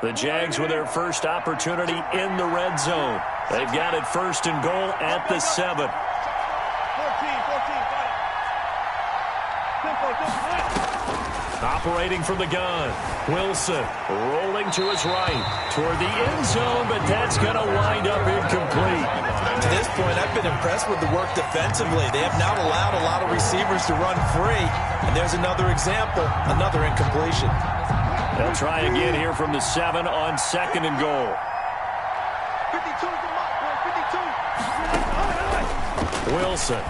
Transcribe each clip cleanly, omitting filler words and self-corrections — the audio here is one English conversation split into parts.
The Jags with their first opportunity in the red zone. They've got it 1st and goal at the 7. Operating from the gun. Wilson rolling to his right toward the end zone, but that's going to wind up incomplete. To this point, I've been impressed with the work defensively. They have not allowed a lot of receivers to run free. And there's another example, another incompletion. They'll try again here from the 7 on 2nd and goal. 52. Wilson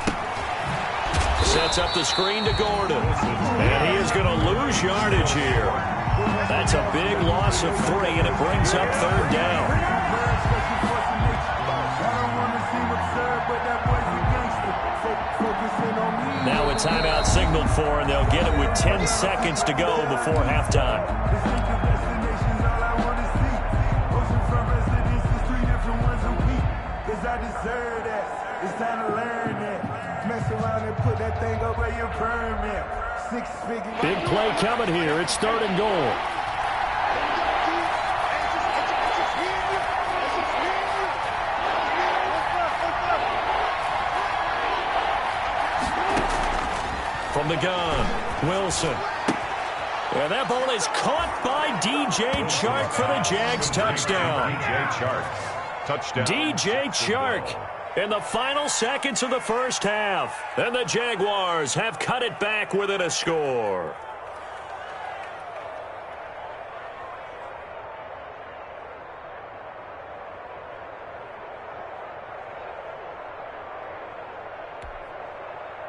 sets up the screen to Gordon. And he is going to lose yardage here. That's a big loss of 3, and it brings up 3rd down. Now a timeout signaled for, and they'll get it with 10 seconds to go before halftime. Big play coming here. It's 3rd and goal. From the gun, Wilson. And that ball is caught by DJ Chark for the Jags touchdown. DJ Chark, touchdown. DJ Chark in the final seconds of the first half. And the Jaguars have cut it back within a score.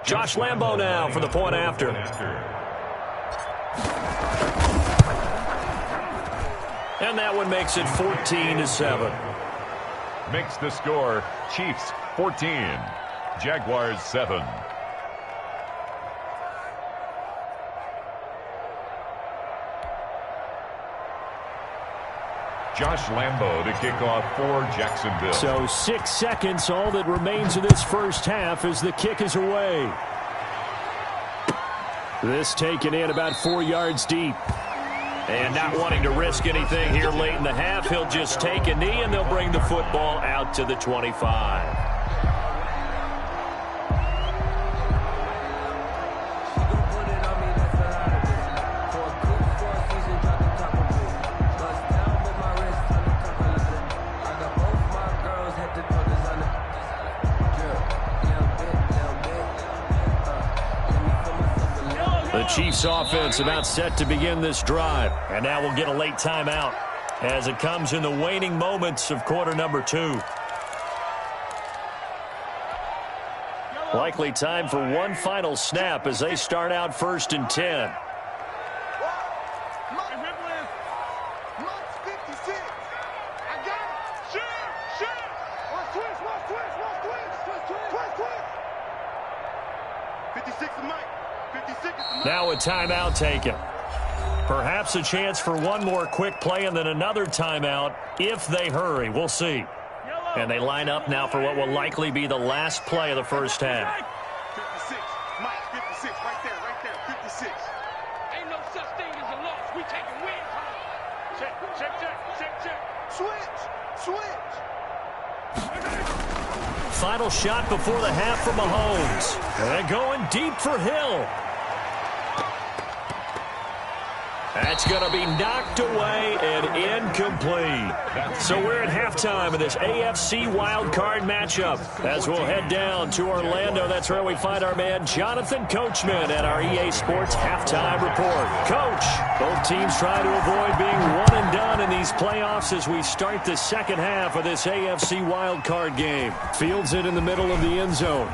Josh Lambo now for the point after. And that one makes it 14-7. Makes the score Chiefs 14, Jaguars 7. Josh Lambo to kick off for Jacksonville. So 6 seconds, all that remains of this first half as the kick is away. This taken in about 4 yards deep. And not wanting to risk anything here late in the half, he'll just take a knee and they'll bring the football out to the 25. Chiefs offense about set to begin this drive. And now we'll get a late timeout as it comes in the waning moments of quarter number 2. Likely time for one final snap as they start out 1st and 10. Now a timeout taken. Perhaps a chance for one more quick play and then another timeout if they hurry. We'll see. And they line up now for what will likely be the last play of the first half. 56, Mike, 56, right there, 56. Ain't no such thing as a loss. We taking wins home. Check. Switch. Final shot before the half from Mahomes. And going deep for Hill. That's going to be knocked away and incomplete. So we're at halftime of this AFC wildcard matchup. As we'll head down to Orlando, that's where we find our man Jonathan Coachman at our EA Sports Halftime Report. Coach, both teams try to avoid being one and done in these playoffs as we start the second half of this AFC wildcard game. Fields it in the middle of the end zone.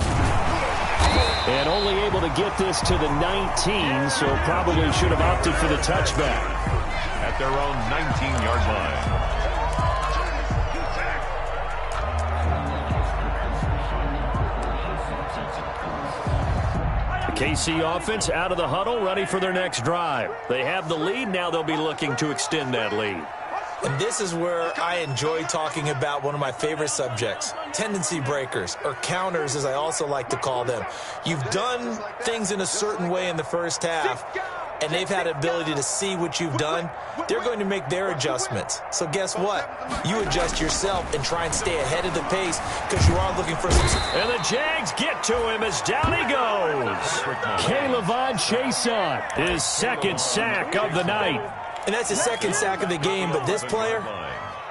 And only able to get this to the 19, so probably should have opted for the touchback. At their own 19-yard line. The KC offense out of the huddle, ready for their next drive. They have the lead. Now they'll be looking to extend that lead. And this is where I enjoy talking about one of my favorite subjects, tendency breakers, or counters as I also like to call them. You've done things in a certain way in the first half, and they've had the ability to see what you've done, they're going to make their adjustments. So guess what? You adjust yourself and try and stay ahead of the pace because you are looking for some... And the Jags get to him as down he goes. K'Lavon Chaisson, his second sack of the night. And that's his second sack of the game, but this player,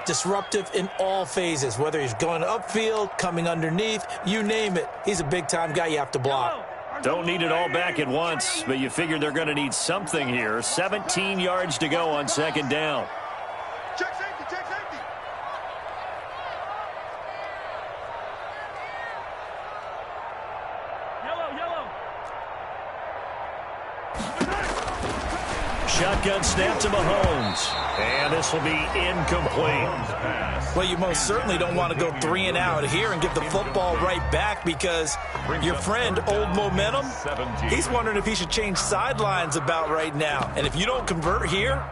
disruptive in all phases, whether he's going upfield, coming underneath, you name it. He's a big-time guy you have to block. Don't need it all back at once, but you figure they're going to need something here. 17 yards to go on second down. Check safety, check safety. Yellow. Shotgun snap to Mahomes. And this will be incomplete. Well, you most certainly don't want to go 3 and out here and give the football right back because your friend, Old Momentum, he's wondering if he should change sidelines about right now. And if you don't convert here,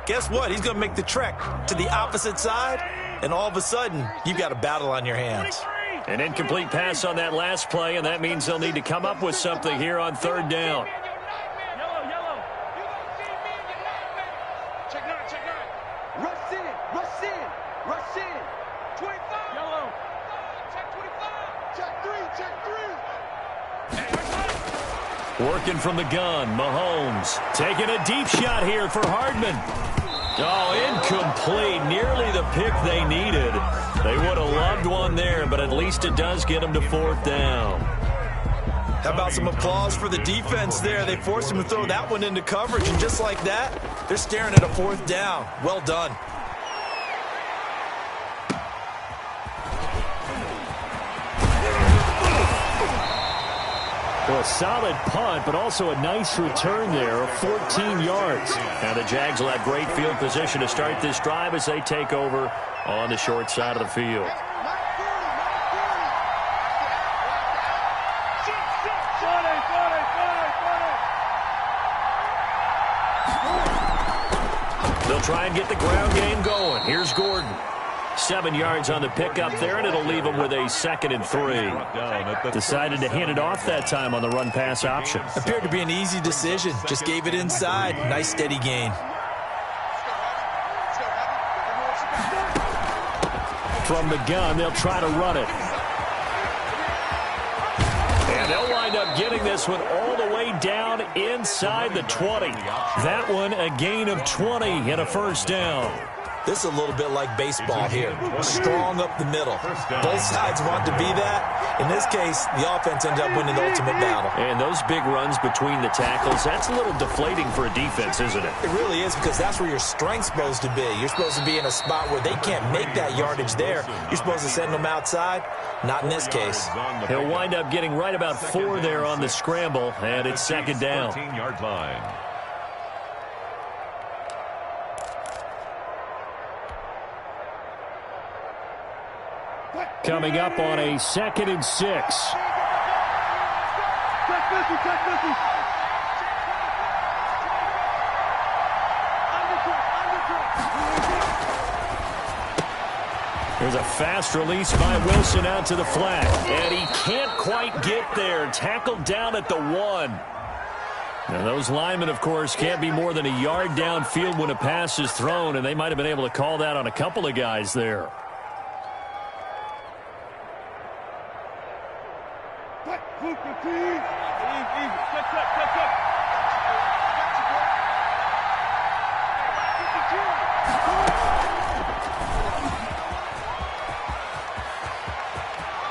guess what? He's going to make the trek to the opposite side, and all of a sudden, you've got a battle on your hands. An incomplete pass on that last play, and that means they'll need to come up with something here on third down. Rush in. 25. Yellow. Check 25. Check 3. Working from the gun, Mahomes taking a deep shot here for Hardman. Oh, incomplete. Nearly the pick they needed. They would have loved one there, but at least it does get them to fourth down. How about some applause for the defense there? They forced him to throw that one into coverage, and just like that, they're staring at a fourth down. Well done. Well, a solid punt, but also a nice return there of 14 yards. Now the Jags will have great field position to start this drive as they take over on the short side of the field. They'll try and get the ground game going. Here's Gordon. 7 yards on the pickup there, and it'll leave them with a 2nd and 3. Decided to hand it off that time on the run-pass option. Appeared to be an easy decision. Just gave it inside. Nice steady gain. From the gun, they'll try to run it. And they'll wind up getting this one all the way down inside the 20. That one a gain of 20 and a first down. This is a little bit like baseball here. Strong up the middle. Both sides want to be that. In this case, the offense ended up winning the ultimate battle. And those big runs between the tackles, that's a little deflating for a defense, isn't it? It really is, because that's where your strength's supposed to be. You're supposed to be in a spot where they can't make that yardage there. You're supposed to send them outside. Not in this case. He'll wind up getting right about 4 there on the scramble, and it's 2nd down. 14-yard line. Coming up on a 2nd and 6. There's a fast release by Wilson out to the flat. And he can't quite get there. Tackled down at the 1. Now those linemen, of course, can't be more than a yard downfield when a pass is thrown, and they might have been able to call that on a couple of guys there.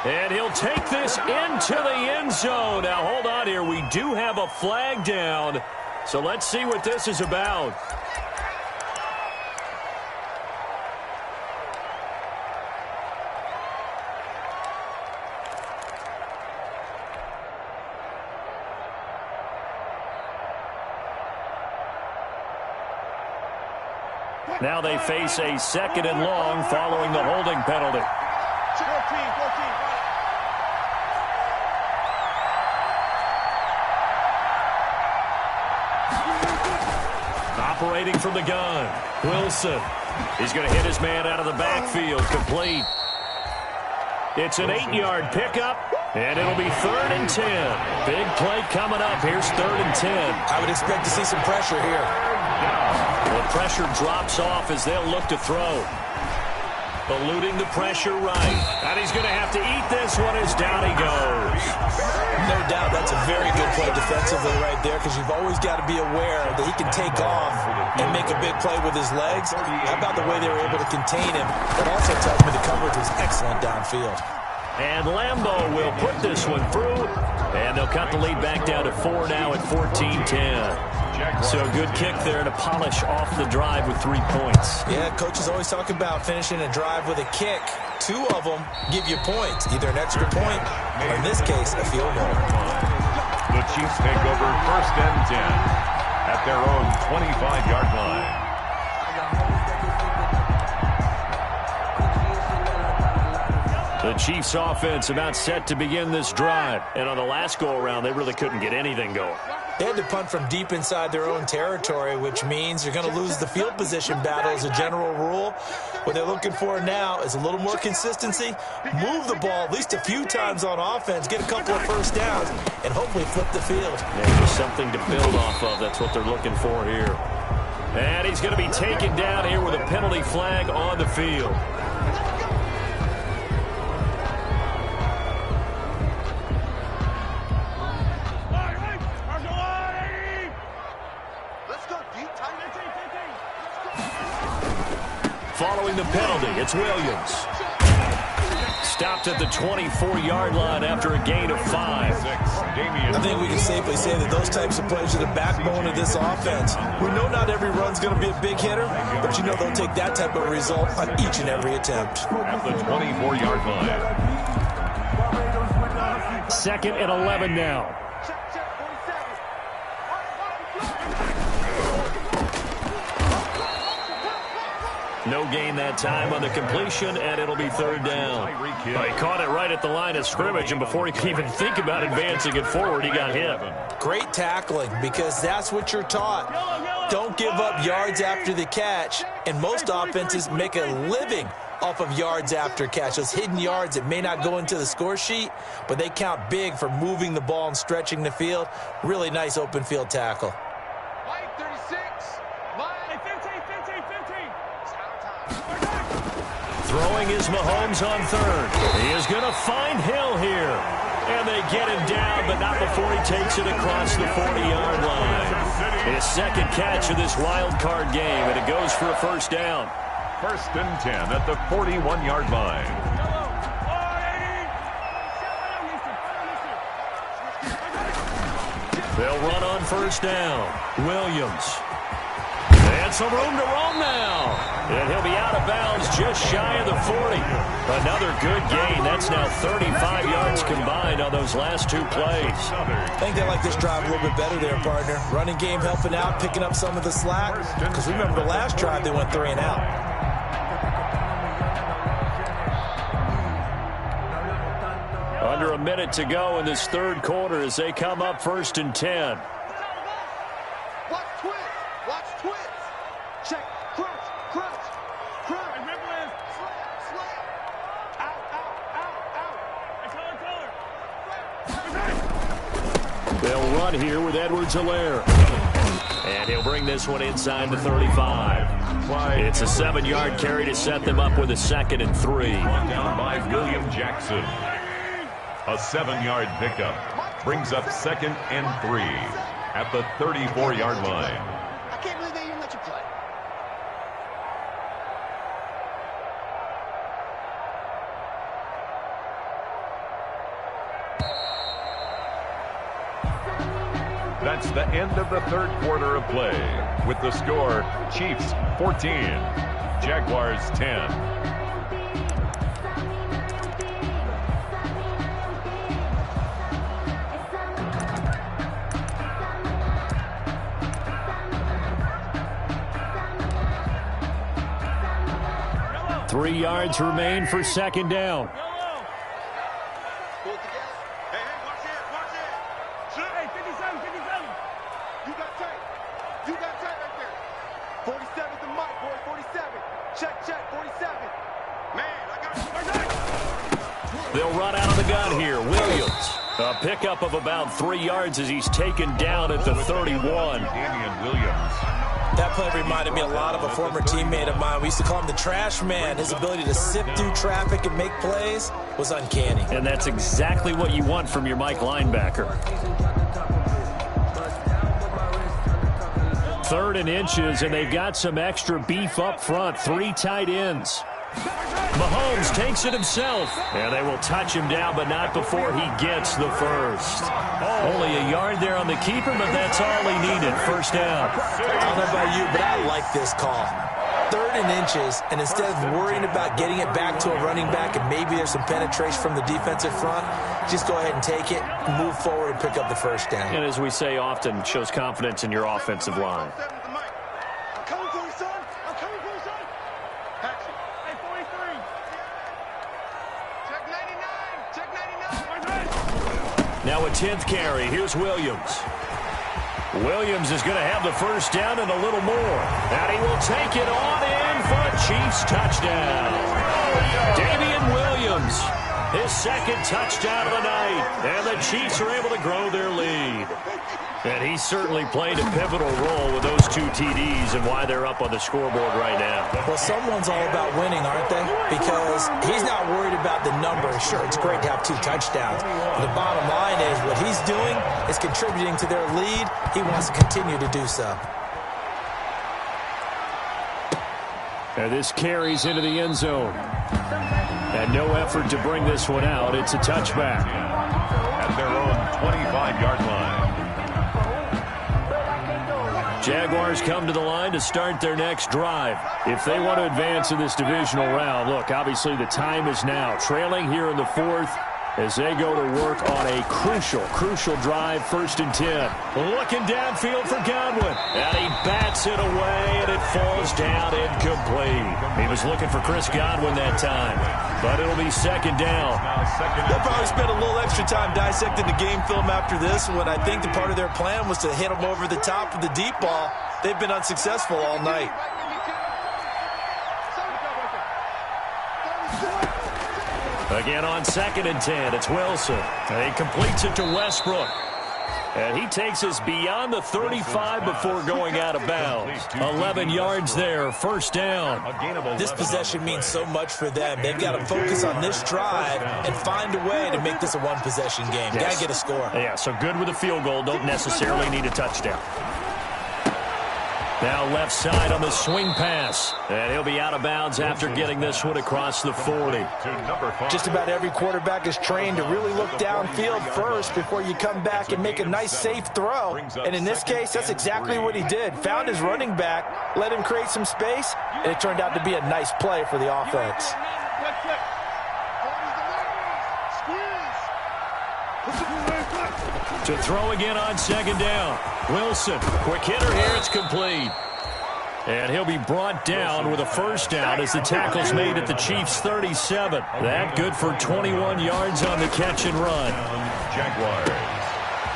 And he'll take this into the end zone. Now, hold on here. We do have a flag down. So let's see what this is about. Now they face a 2nd and long following the holding penalty. 14. Operating from the gun, Wilson. He's going to hit his man out of the backfield, complete. It's an 8-yard pickup, And it'll be 3rd and 10. Big play coming up. Here's 3rd and 10. I would expect to see some pressure here. The pressure drops off as they'll look to throw. Eluding the pressure right. And he's going to have to eat this one as down he goes. No doubt that's a very good play defensively right there, because you've always got to be aware that he can take off and make a big play with his legs. How about the way they were able to contain him? That also tells me the coverage was excellent downfield. And Lambo will put this one through, and they'll cut the lead back down to 4 now at 14-10. So a good kick there to polish off the drive with 3 points. Yeah, coaches always talk about finishing a drive with a kick. 2 of them give you points, either an extra point or, in this case, a field goal. The Chiefs take over 1st and 10 at their own 25-yard line. The Chiefs offense about set to begin this drive. And on the last go-around, they really couldn't get anything going. They had to punt from deep inside their own territory, which means you're going to lose the field position battle as a general rule. What they're looking for now is a little more consistency, move the ball at least a few times on offense, get a couple of first downs, and hopefully flip the field. Maybe something to build off of. That's what they're looking for here. And he's going to be taken down here with a penalty flag on the field. Following the penalty, it's Williams. Stopped at the 24-yard line after a gain of 5. I think we can safely say that those types of plays are the backbone of this offense. We know not every run's going to be a big hitter, but you know they'll take that type of result on each and every attempt. At the 24-yard line. 2nd and 11 now. No gain that time on the completion, and it'll be 3rd down. He caught it right at the line of scrimmage, and before he could even think about advancing it forward, he got hit. Great tackling, because that's what you're taught. Don't give up yards after the catch, and most offenses make a living off of yards after catch. Those hidden yards that may not go into the score sheet, but they count big for moving the ball and stretching the field. Really nice open field tackle. Throwing is Mahomes on 3rd. He is going to find Hill here. And they get him down, but not before he takes it across the 40-yard line. His 2nd catch of this wild card game, and it goes for a 1st down. 1st and 10 at the 41-yard line. They'll run on 1st down. Williams. And some room to roam now. And he'll be out of bounds just shy of the 40. Another good gain. That's now 35 yards combined on those last 2 plays. I think they like this drive a little bit better there, partner. Running game helping out, picking up some of the slack. Because remember the last drive, they went 3 and out. Under a minute to go in this 3rd quarter as they come up 1st and 10. They'll run here with Edwards-Helaire. And he'll bring this one inside the 35. It's a 7-yard carry to set them up with a 2nd and 3. Down by William Jackson. A 7-yard pickup brings up 2nd and 3 at the 34-yard line. I can't believe they even let you play. That's the end of the 3rd quarter of play. With the score, Chiefs 14, Jaguars 10. Three yards remain for 2nd down. They'll run out of the gun here. Williams. A pickup of about 3 yards as he's taken down at the 31. Damian Williams. That play reminded me a lot of a former teammate of mine. We used to call him the trash man. His ability to sift through traffic and make plays was uncanny. And that's exactly what you want from your Mike linebacker. 3rd and inches, and they've got some extra beef up front. 3 tight ends. Mahomes takes it himself, and they will touch him down, but not before he gets the first. Only a yard there on the keeper, but that's all he needed. First down. I don't know about you, but I like this call. 3rd and inches, and instead of worrying about getting it back to a running back and maybe there's some penetration from the defensive front, just go ahead and take it, move forward, and pick up the first down. And as we say often, shows confidence in your offensive line. I'm coming for you, son. I'm coming for you, son. Action. Hey, 43. Check 99. Check 99. Now a 10th carry. Here's Williams. Williams is going to have the first down and a little more. And he will take it on in for a Chiefs touchdown. Damian Williams, his 2nd touchdown of the night. And the Chiefs are able to grow their lead. And he certainly played a pivotal role with those 2 TDs and why they're up on the scoreboard right now. Well, someone's all about winning, aren't they? Because he's not worried about the number. Sure, it's great to have 2 touchdowns. But the bottom line is what he's doing is contributing to their lead. He wants to continue to do so. And this carries into the end zone. And no effort to bring this one out. It's a touchback. At their own 25-yard line. Jaguars come to the line to start their next drive. If they want to advance in this divisional round, look, obviously the time is now. Trailing here in the 4th as they go to work on a crucial drive, 1st and 10. Looking downfield for Godwin. And he bats it away, and it falls down incomplete. He was looking for Chris Godwin that time, but it'll be 2nd down. They'll probably spend a little extra time dissecting the game film after this one. I think the part of their plan was to hit them over the top of the deep ball. They've been unsuccessful all night. Again on 2nd and 10, it's Wilson. And he completes it to Westbrook. And he takes us beyond the 35 before going out of bounds. 11 yards there, 1st down. This possession means so much for them. They've got to focus on this drive and find a way to make this a 1-possession game. Yes. Got to get a score. Yeah, so good with a field goal. Don't necessarily need a touchdown. Now left side on the swing pass. And he'll be out of bounds after getting this one across the 40. Just about every quarterback is trained to really look downfield first before you come back and make a nice, safe throw. And in this case, that's exactly what he did. Found his running back, let him create some space, and it turned out to be a nice play for the offense. To throw again on 2nd down. Wilson, quick hitter here, it's complete. And he'll be brought down with a first down as the tackle's made at the Chiefs' 37. That good for 21 yards on the catch and run. Jaguars.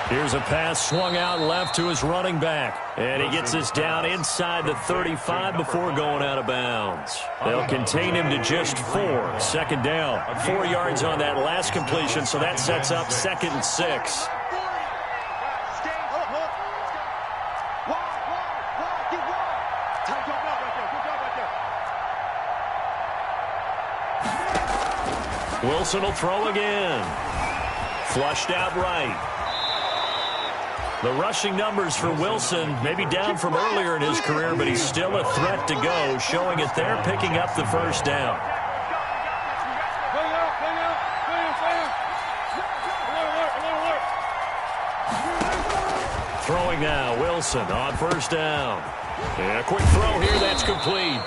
Here's a pass swung out left to his running back. And he gets us down inside the 35 before going out of bounds. They'll contain him to just 4. 2nd down. 4 yards on that last completion, so that sets up 2nd and 6. Wilson will throw again. Flushed out right. The rushing numbers for Wilson maybe down from earlier in his career, but he's still a threat to go, showing it there, picking up the first down. Throwing now, Wilson on 1st down. And a quick throw here, that's complete.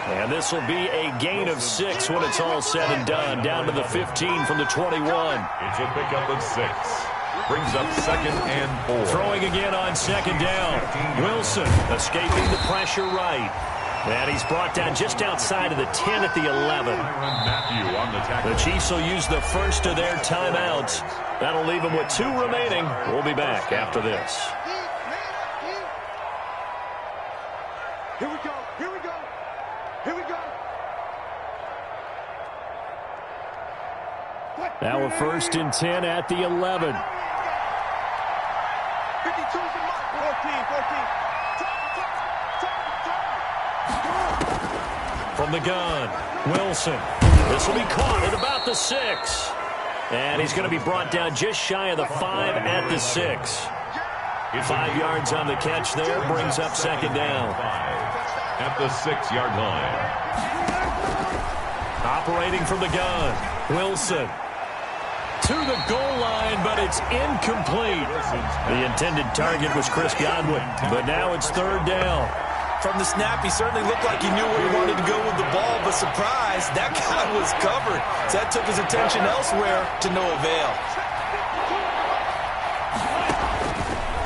And this will be a gain of 6 when it's all said and done. Down to the 15 from the 21. It's a pickup of 6. Brings up 2nd and 4. Throwing again on 2nd down. Wilson escaping the pressure right. And he's brought down just outside of the 10 at the 11. Matthew on the tackle. The Chiefs will use the first of their timeouts. That'll leave them with 2 remaining. We'll be back after this. Here we go. Here we go. Here we go. Now we're 1st and 10 at the 11. 52's the mark. 14. From the gun, Wilson. This will be caught at about the 6. And he's going to be brought down just shy of the 5 at the 6. 5 yards on the catch there, brings up 2nd down. At the 6-yard line. Operating from the gun, Wilson. To the goal line, but it's incomplete. The intended target was Chris Godwin, but now it's 3rd down. From the snap, he certainly looked like he knew where he wanted to go with the ball, but surprise, that guy was covered. So that took his attention elsewhere to no avail.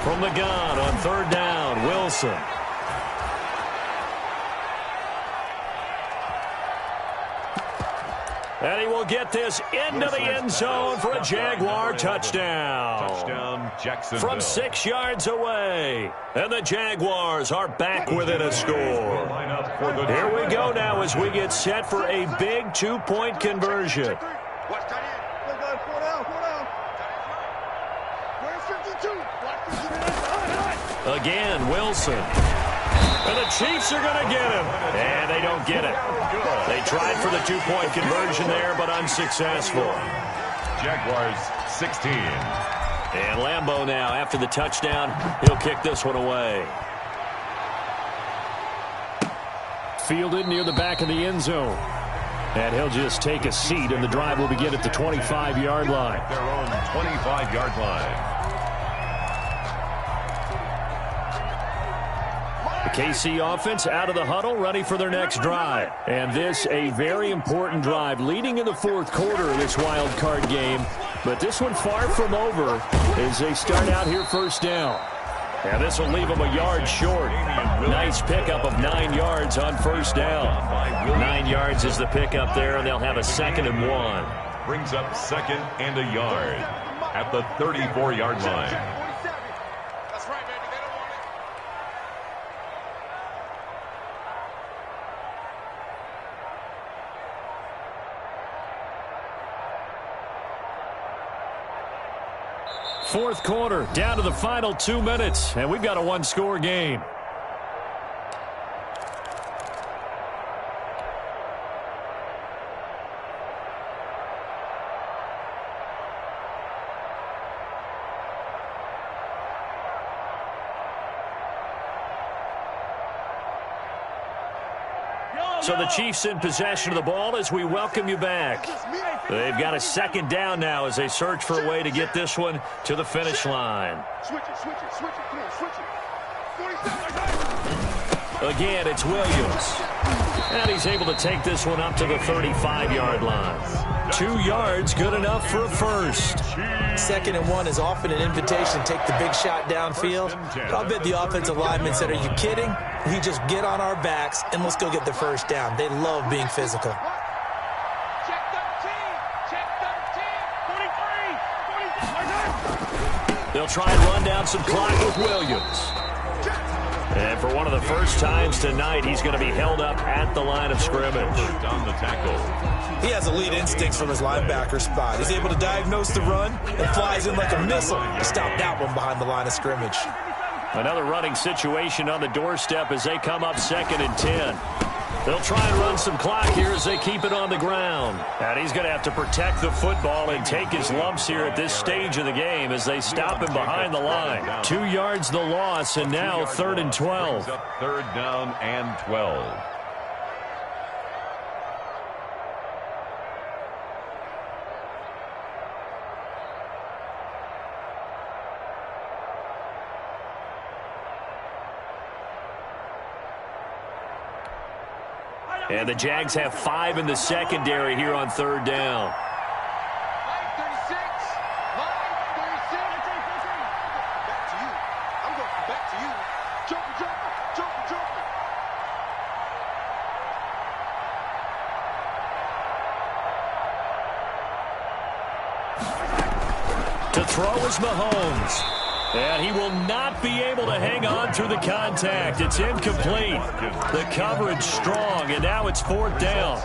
From the gun on 3rd down, Wilson. And he will get this into the end zone for a Jaguar touchdown. Touchdown, Jacksonville. From 6 yards away. And the Jaguars are back within a score. Here we go now as we get set for a big 2-point conversion. Watch tight end. 4 down. Where's 52? Again, Wilson. And the Chiefs are going to get him. And they don't get it. They tried for the 2-point conversion there, but unsuccessful. Jaguars 16. And Lambeau now, after the touchdown, he'll kick this one away. Fielded near the back of the end zone. And he'll just take a seat, and the drive will begin at the 25-yard line. Their own 25-yard line. The KC offense out of the huddle, ready for their next drive. And this, a very important drive, leading in the 4th quarter of this wild card game. But this one far from over as they start out here 1st down. And this will leave them a yard short. Nice pickup of 9 yards on 1st down. 9 yards is the pickup there, and they'll have a 2nd and 1. Brings up 2nd and a yard at the 34-yard line. That's right, baby. They don't want it. Fourth quarter, down to the final 2 minutes, and we've got a 1-score game. So the Chiefs in possession of the ball as we welcome you back. They've got a 2nd down now as they search for a way to get this one to the finish line. Switch it. Come on, switch it. 47. Again, it's Williams. And he's able to take this one up to the 35-yard line. 2 yards, good enough for a first. 2nd and 1 is often an invitation to take the big shot downfield. But I'll bet the offensive linemen said, are you kidding? We just get on our backs and let's go get the first down. They love being physical. Check 13. They'll try and run down some clock with Williams. And for one of the first times tonight, he's going to be held up at the line of scrimmage. On the tackle. He has elite instincts from his linebacker spot. He's able to diagnose the run and flies in like a missile to stop that one behind the line of scrimmage. Another running situation on the doorstep as they come up 2nd and 10. They'll try and run some clock here as they keep it on the ground. And he's going to have to protect the football and take his lumps here at this stage of the game as they stop him behind the line. 2 yards the loss, and now 3rd and 12. 3rd down and 12. And the Jags have 5 in the secondary here on 3rd down. Line 36. Back to you. I'm going back to you. Jumper. To throw is Mahomes. And he will not be able to hang on through the contact. It's incomplete. The coverage strong, and now it's fourth down.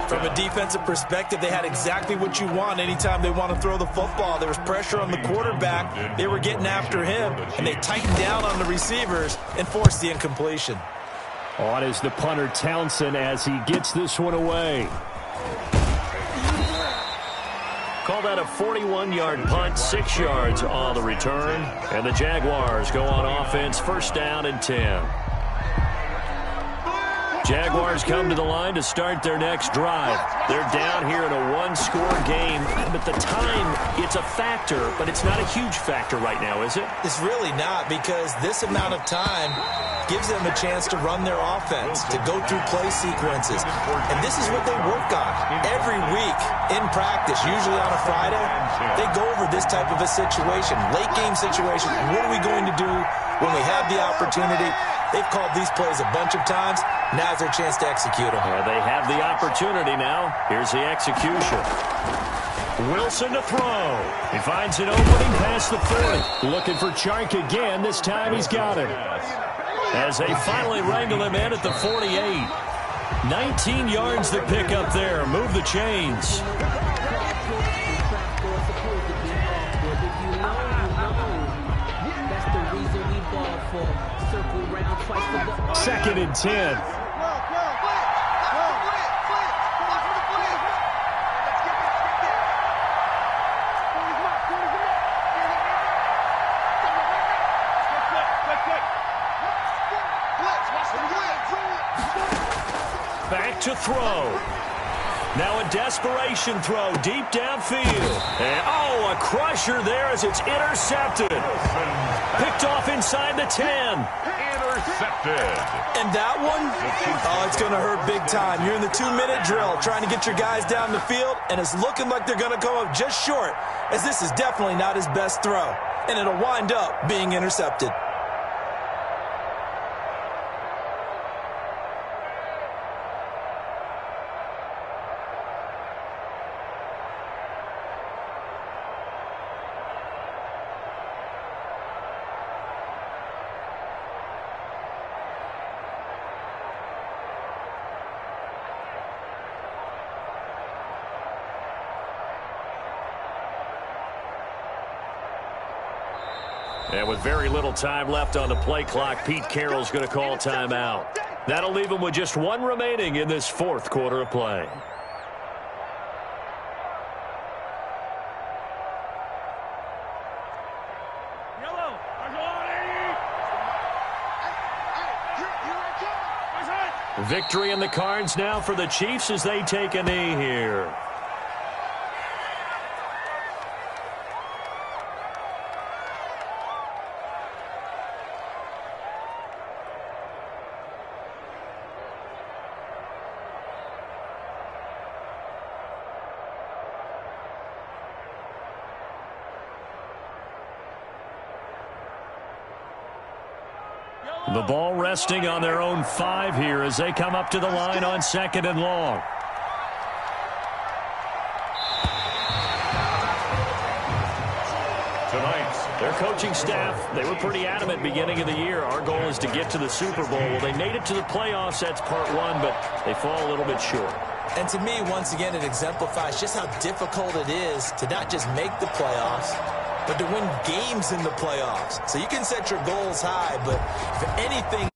From a defensive perspective, they had exactly what you want anytime they want to throw the football. There was pressure on the quarterback. They were getting after him, and they tightened down on the receivers and forced the incompletion. On is the punter Townsend as he gets this one away. Call that a 41-yard punt, 6 yards on the return. And the Jaguars go on offense, first down and 10. Jaguars come to the line to start their next drive. They're down here in a one-score game, but the time, it's a factor, but it's not a huge factor right now, is it? It's really not, because this amount of time gives them a chance to run their offense, to go through play sequences. And this is what they work on every week in practice, usually on a Friday. They go over this type of a situation, late-game situation. What are we going to do when we have the opportunity? They've called these plays a bunch of times. Now's their chance to execute them. They have the opportunity now. Here's the execution. Wilson to throw. He finds an opening past the 40. Looking for Chark again. This time he's got him. As they finally wrangle him in at the 48. 19 yards to pick up there. Move the chains. Second and 10. Back to throw. Now a desperation throw deep downfield. And, a crusher there as it's intercepted. Picked off inside the 10. Intercepted. And that one, it's going to hurt big time. You're in the 2-minute drill trying to get your guys down the field, and it's looking like they're going to come up just short, as this is definitely not his best throw. And it'll wind up being intercepted. And with very little time left on the play clock, Pete Carroll's going to call timeout. That'll leave him with just one remaining in this fourth quarter of play. Victory in the cards now for the Chiefs as they take a knee here. The ball resting on their own 5 here as they come up to the line on 2nd and long. Their coaching staff, they were pretty adamant beginning of the year. Our goal is to get to the Super Bowl. Well, they made it to the playoffs. That's part 1, but they fall a little bit short. And to me, once again, it exemplifies just how difficult it is to not just make the playoffs, but to win games in the playoffs. So you can set your goals high, but if anything,